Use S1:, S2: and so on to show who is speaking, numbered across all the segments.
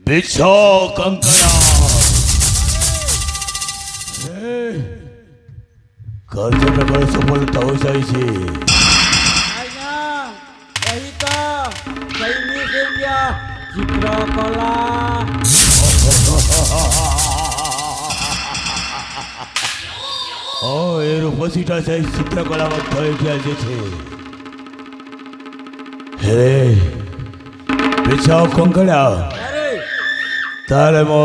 S1: बिच्छो कंकड़ा କାର୍ଯ୍ୟଟା ସଫଳତା ହୋଇଯାଇଛି।
S2: ଆଜ୍ଞା ଏହି ତ ସେଇ ମିସ୍ ଇଣ୍ଡିଆ ଚିତ୍ରକଳା।
S1: ଏ ରୂପସୀଟା ସେଇ ଚିତ୍ରକଳା ମଧ୍ୟ ଏଠି ଆସିଛି। ହେ ବିଚ୍ଛା କଙ୍କଡ଼ା ତାହେଲେ ମୋ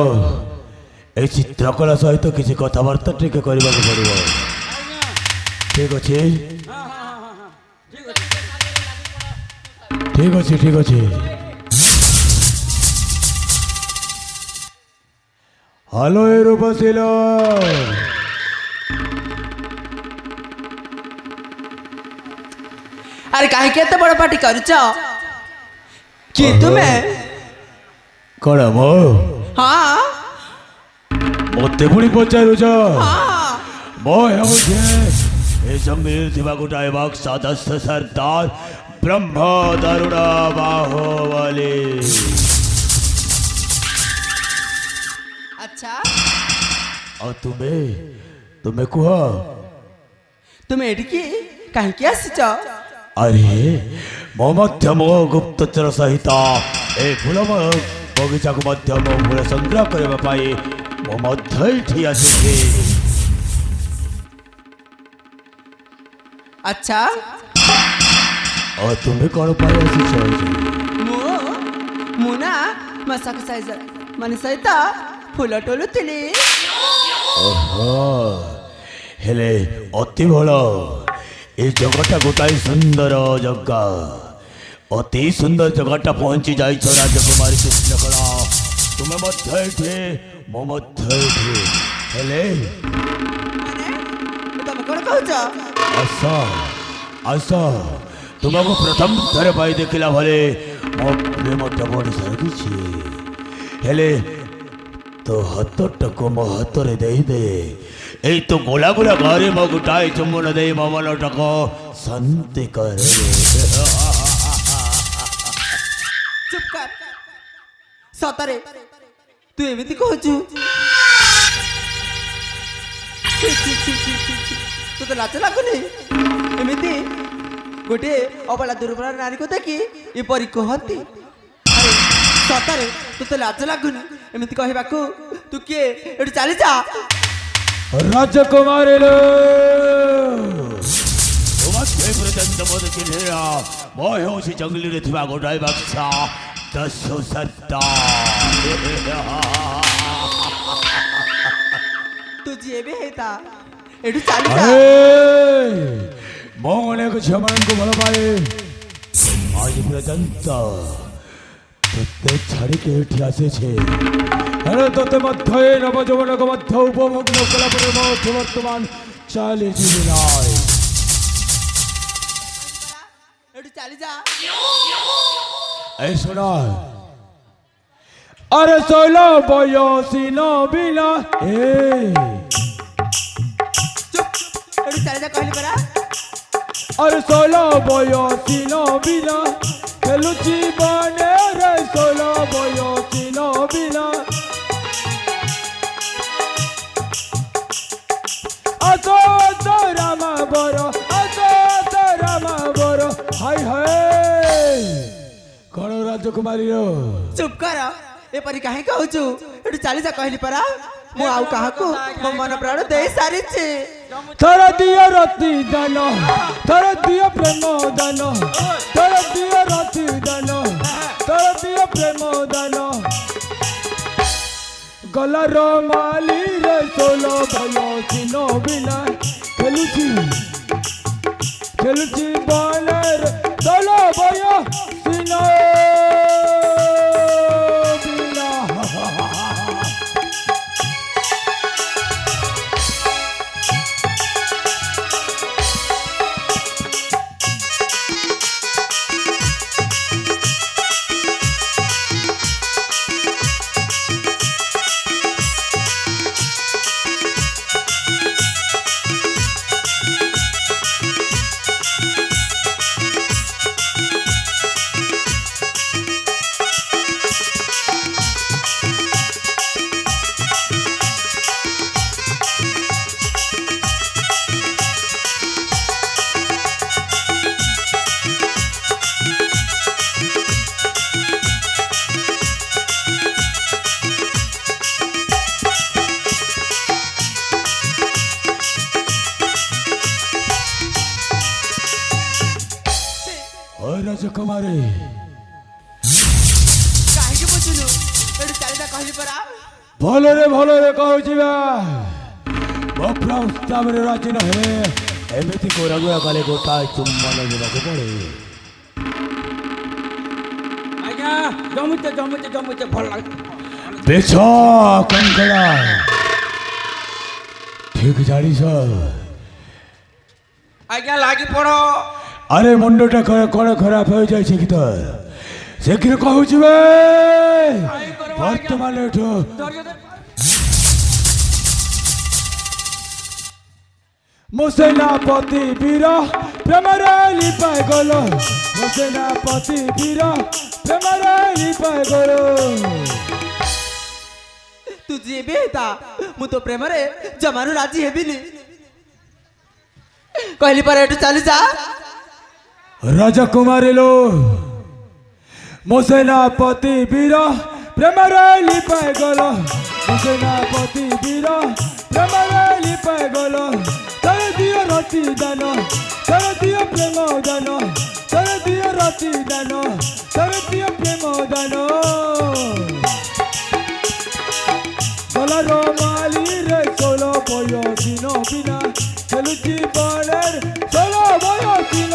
S1: এই চিত্রকলা সহিত কিছু কথাবার্তা টিকে କରିବାକୁ ପଡ଼ିବ। ঠিক ଅଛି ঠিক ଅଛି ঠিক ଅଛି। হ্যালো এ রূপশীল
S3: अरे कहीं केते बड़ पार्टी करुच कि तुमे
S1: कण मो
S3: हाँ
S1: मते पुणी पचारुच
S3: हाँ
S1: मो हेउछे ए जंगल थिबा गोटाए बाक्सादस्थ सरदार ब्रह्म दारुण बाहुबली।
S3: अच्छा
S1: और तुम्हें कुह
S3: तुम एडिकी कहीं के आसीच
S1: अरे मो मध्य मो गुप्तचर सहित ए फूलमय बगीचा को मध्य मो फूल संग्रह करने पाई मो मध्य एठी आसी।
S3: अच्छा
S1: और तुम्हें कौन पाई आसी
S3: मुना मसाक साइज मन सहित फूल टोलुଥିଲି।
S1: ओहो हेले अति भल ए जगटा गोटाए सुंदर जगह अति सुंदर जगटा पहुंची जाइछ राजकुमारी चित्रकला तुम्हें मध्य एठी मो मध्य एठी हेले
S3: तुम कौन कहूच
S1: आशा आशा तुमको प्रथम थर पाई देखला भले मो प्रेम बढ़ी सारी हेले तो हाथटाको मो हाथ रे दे दे ए तो गोला गोला घरे मो गुटाए चुम्बन दे मो मनटाको शांति कर।
S3: चुप कर सतरे तू एमिति कहूचु तू तो लाज लागुनी एमिति गोटे अबला दुर्बल नारी को देखी एपरी कहती। अरे सतरे तू तो लाज लागुनी एमिति कहबाकू तू किए एठी चली जा
S1: राजकुमारी लो तुमके प्रचंड मोद चिन्हेरा मो हेउछि जंगली रे थिबा गोटाए बाक्सा दस सरदार।
S3: तू जेबे हेता एठी चली जा
S1: मो अनेक झमान को भल पाए आज प्रचंड तोते छाड़ी के एठी आसे छे। अरे तोते मध्य नवजौवन को मध्य उपभोग कला पर मौत वर्तमान चाली जीविनाय
S3: एठी चली जा
S1: ऐ सुना अरे सोलो बयसी न बिना ए
S3: चुप एठी चली जा कहली परा
S1: अरे सोलो बयसी न बिना खेलु जीवन रे सोलो बयसी न बिना असो राम बर असो राम बर हाय हाय कौन राजकुमारी रो
S3: चुप कर एपरी काहे कहूचु एठी चली जा कहली परा मु आउ काहाकू मो मन प्राण दे सारी छी।
S1: थर दियो रति दान थर दियो प्रेम दान थर दियो रति दान थर दियो प्रेम दान गलर माली रे सोलो भयो सिनो बिना खेलुची बानर सोलो भयो सिनो बिना। ରାଜକୁମାରୀ
S3: କାହିଁକି ବୁଝୁନୁ ଏଠି ଚାଲିଟା କହିଲି ପରା
S1: ଭଲରେ କହୁଛି ବା ମୋ ପ୍ରସ୍ତାବରେ ରାଜି ନହେଲେ ଏମିତି ଗୋରାଗୁଆ କାଳେ ଗୋଟାଏ ଚୁମ୍ବନ ଦେବାକୁ ପଡ଼େ।
S2: ଆଜ୍ଞା ଜମୁଛେ ଭଲ ଲାଗୁଛି।
S1: ବେଛ କଙ୍କଡ଼ା ଠିକ ଜାଣିଛ।
S2: ଆଜ୍ଞା ଲାଗି ପଡ଼।
S1: ଆରେ ମୁଣ୍ଡଟା କ'ଣ ଖରାପ ହୋଇଯାଇଛି କି ତୋର? ଶୀଘ୍ର କହୁଛି ବେ ବର୍ତ୍ତମାନ ଏଠୁ ମୋ ସେନାପତି ବୀର ପ୍ରେମରେ ଲିପାଇ ଗଲ। ମୋ ସେନାପତି ବୀର ପ୍ରେମରେ ଲିପାଇ ଗଲ।
S3: ତୁ ଯିଏ ବି ହେଇତା ମୁଁ ତୋ ପ୍ରେମରେ ଜମାରୁ ରାଜି ହେବିନି। କହିଲି ପରା ଏଠୁ ଚାଲି ଯା।
S1: ରାଜକୁମାରୀ लो ମୋ ସେନାପତି ବୀର ପ୍ରେମରେ ଲିପାଇ ଗଲ। ମୋ ସେନାପତି ବୀର ପ୍ରେମରେ ଲିପାଇ ଗଲ। ତୋର ଦିଅ ରାତି ଦାନ, ତୋର ଦିଅ ପ୍ରେମ ଦାନ, ତୋର ଦିଅ ରାତି ଦାନ, ତୋର ଦିଅ ପ୍ରେମ ଦାନ। গলার মালিরে ষোলো বয়সিন বিনা খেলুছি বনের ষোলো বয়সিন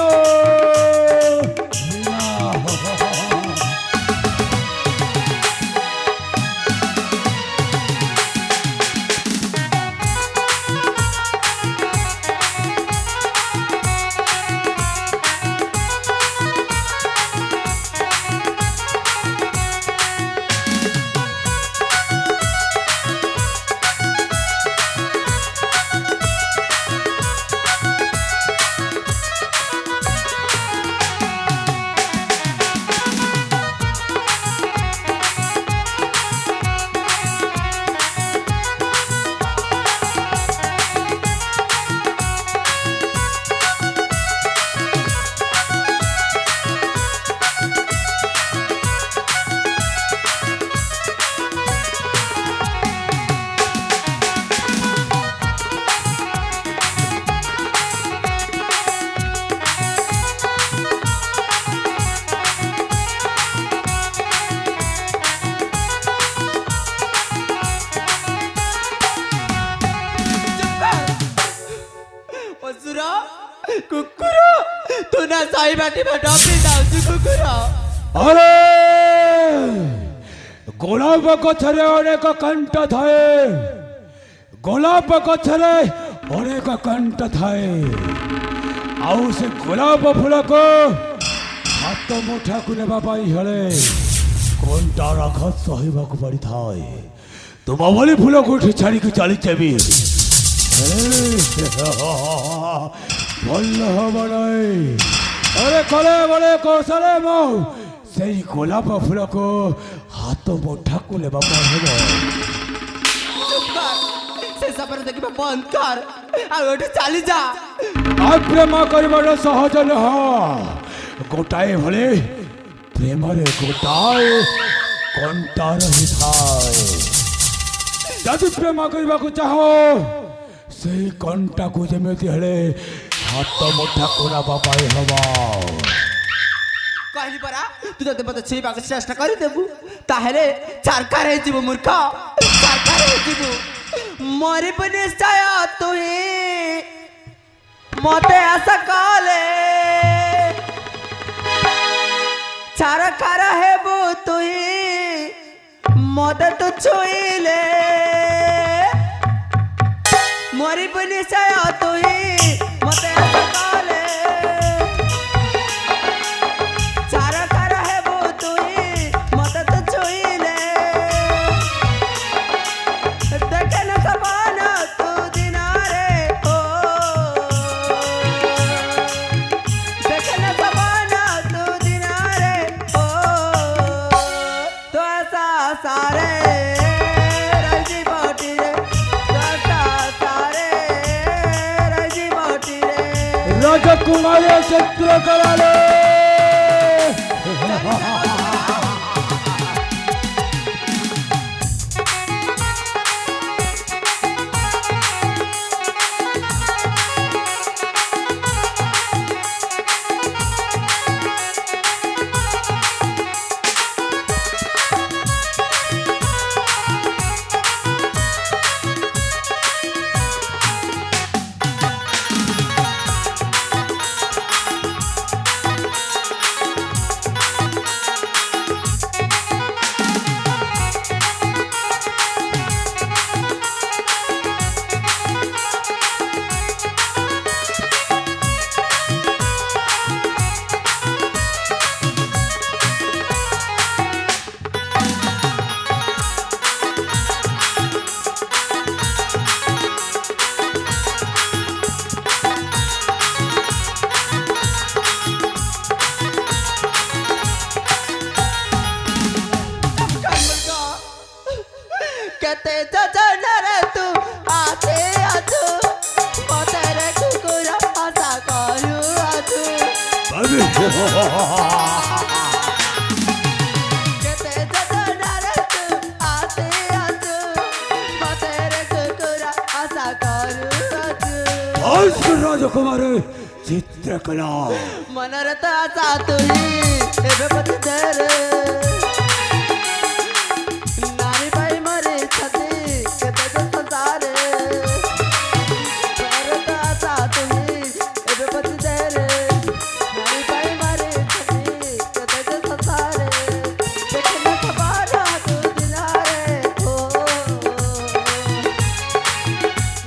S3: କୁକୁର ତୁ ନା ସାଇ ବାଟି ଡବି ଯାଉଛୁ କୁକୁର।
S1: আরে গোলাপ গছরে অনেক কণ্ঠ থাকে। গোলাপ গছরে অনেক কণ্ঠ থাকে। ଆଉ ସେ ଗୋଲାପ ଫୁଲକୁ ହାତ ମୁଠାକୁ ନେବା ପାଇଁ ହେଲେ କଣ୍ଟାର ଘାସ ସହିବାକୁ ପଡ଼ିଥାଏ। ତୁମ ଭଳି ଫୁଲକୁ ଉଠି ଛାଡ଼ିକି ଚାଲିଛେବି ଭଲ ହବ ନାହିଁ। ଆରେ କଲେ ବଳେ କୌଶଳେ ମୁଁ ସେଇ ଗୋଲାପ ଫୁଲକୁ ହାତ ମୁଠାକୁ ନେବା ପାଇଁ ହେବ।
S3: ସେ ସପରେ ଦେଖିବା ବନ୍ଦ କର ଆଉ ଏଠୁ ଚାଲି ଯା।
S1: ପ୍ରେମ କରିବାର ସହଜ ନୁହଁ। ଗୋଟାଏ ଭଳି ପ୍ରେମରେ ଗୋଟାଏ କଣ୍ଟା ରହିଥାଏ। ଯଦି ପ୍ରେମ କରିବାକୁ ଚାହ ସେଇ କଣ୍ଟାକୁ ଯେମିତି ହେଲେ ହାତ ମୁଠାକୁ ନେବା ପାଇଁ ହେବ।
S3: କହିଲି ପରା ତୁ ଯଦି ମତେ ଛୁଇଁବାକୁ ଚେଷ୍ଟା କରିଦେବୁ ତାହେଲେ ଚାରକାର ହେଇଯିବୁ ମୂର୍ଖ, ଚାରକାର ହେଇଯିବୁ। ମରିବୁ ନିଶ୍ଚୟ ତୁ ହିଁ ମତେ ଆଶା କଲେ ଚାରକାର ହେବୁ ତୁ ହିଁ ମତେ ତୁ ଛୁଇଁଲେ। ମରିବୁ ନିଶ୍ଚୟ ତୁ ହିଁ ମତେ ଆଶା କଲେ ଚାରକାର ହେବୁ ତୁ ହିଁ ମତେ ତୁ ଛୁଇଁଲେ। ଦେଖେ ନା ସପନ ତୁ ଦିନରେ ଓ ଦେଖେ ନା ସପନ ତୁ ଦିନରେ ଓ ତୋ ଆଶା ସାରେ
S1: ରାଜକୁମାରୀ ଚିତ୍ର କରାଲେ
S3: কেতে যোজনারে তু আতে আছো মতেরে কুকুর আশা করু আছো কেতে যোজনারে তু আতে আছো মতেরে কুকুর আশা করু আছো
S1: রাজকুমারী চিত্রকলা
S3: মনরে তো আশা তুই এবে পথে রে নারী পাই মরে ছাতে কেতে সংসারে মনরে তো আশা তুই এবে পথে রে নারী পাই মরে ছাতে কেতে সংসারে দেখে না সবারা তু দিনারে ও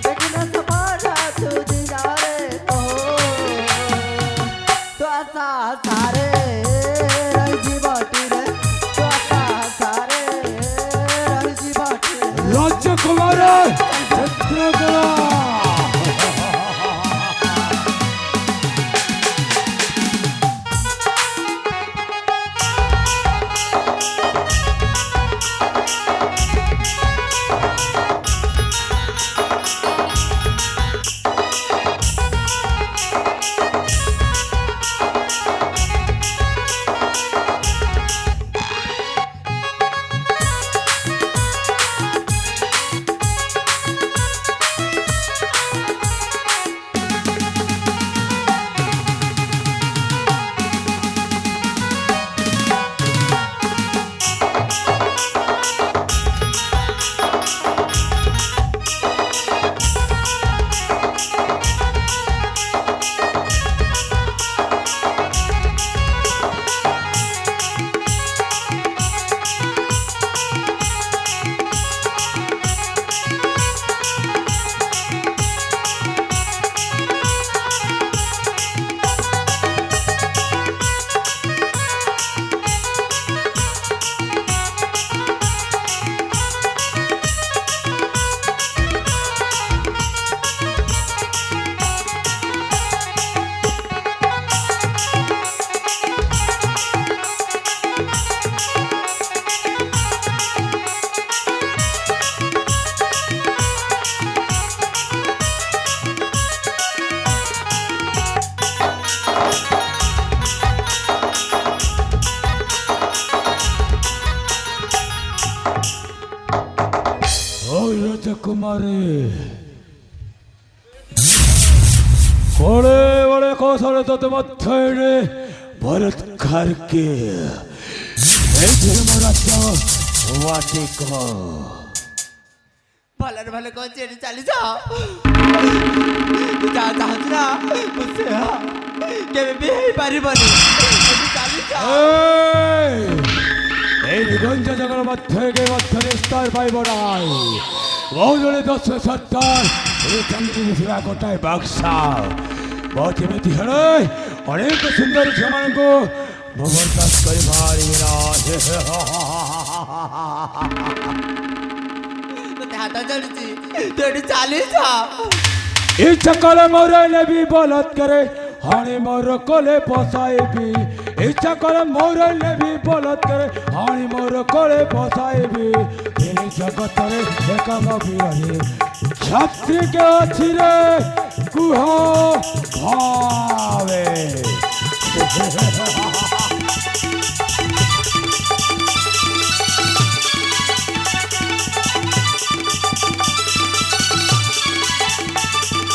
S3: দেখে না সবারা তু দিনারে ও তো আশা সারে রহি বাটি রে তো আশা সারে রহি বাটি
S1: রাজকুমারী চিত্রকলা রাজকুমারী বড়ে বড়ে কৌশলে তো তোমার থৈরে বলৎকারকে এই ধর্মরাজ ওয়াটিক
S3: ভালো ভালো কোন চেড়ে চালি যা যা চাହୁଛୁ না মুঝसे কেবে ବି ହେଇପାରିବନି ଚାଲି ଯା
S1: এই নিগঞ্জ জগর মধ্যে নিস্তার পাইব নাই বহুজনে দশ সত্তর এই চন্দ্রী ফিরা গোটায় বাক্সা বহুত এମିତି ହେଲେ ଅନେକ ସୁନ୍ଦର ଝିଅମାନଙ୍କୁ ମୁଁ ବରଦାସ୍ତ କରିପାରିବି ନା
S3: ତୋତେ ହାତ ଚଢୁଛି ତୁ ଏଠି ଚାଲି ଯା
S1: ଇଚ୍ଛା କଲେ ମୋର ନେବି ବଳତ୍କାରେ হাণি মোর কোলে বসাইবি ইচ্ছা করে মোর নেবি বলৎকারে হাণি মোর কোলে বসাইবি এই জগতরে একাম বিরহে ছাত্রীকে অছি রে কুহ ভাবে